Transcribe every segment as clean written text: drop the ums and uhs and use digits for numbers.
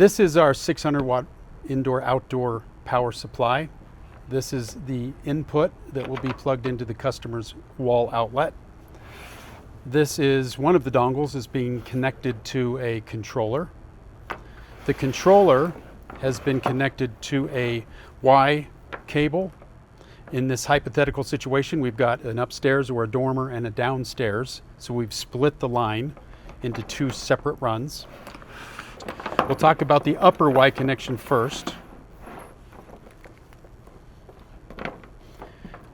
This is our 600 watt indoor-outdoor power supply. This is the input that will be plugged into the customer's wall outlet. This is one of the dongles is being connected to a controller. The controller has been connected to a Y cable. In this hypothetical situation, we've got an upstairs or a dormer and a downstairs. So we've split the line into two separate runs. We'll talk about the upper Y connection first.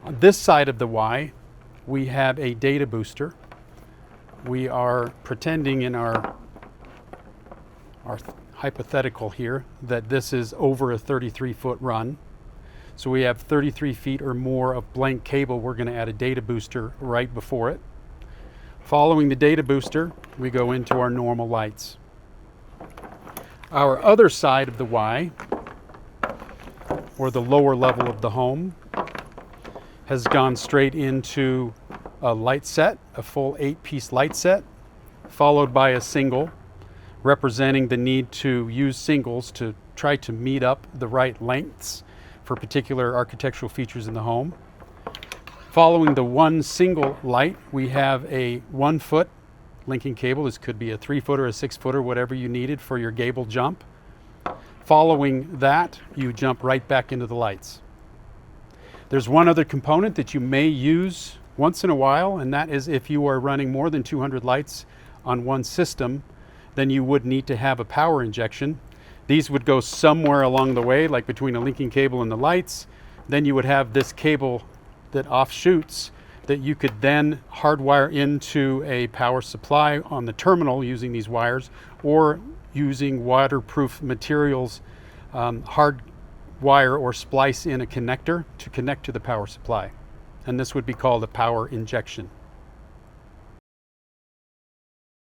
On this side of the Y, we have a data booster. We are pretending in our hypothetical here that this is over a 33-foot run. So we have 33 feet or more of blank cable. We're going to add a data booster right before it. Following the data booster, we go into our normal lights. Our other side of the Y, or the lower level of the home, has gone straight into a light set, a full 8-piece light set, followed by a single, representing the need to use singles to try to meet up the right lengths for particular architectural features in the home. Following the one single light, we have a 1-foot linking cable. This could be a 3-footer, a 6-footer, whatever you needed for your gable jump. Following that, you jump right back into the lights. There's one other component that you may use once in a while, and that is if you are running more than 200 lights on one system, then you would need to have a power injection. These would go somewhere along the way, like between a linking cable and the lights. Then you would have this cable that offshoots that you could then hardwire into a power supply on the terminal using these wires, or using waterproof materials, hard wire or splice in a connector to connect to the power supply. And this would be called a power injection.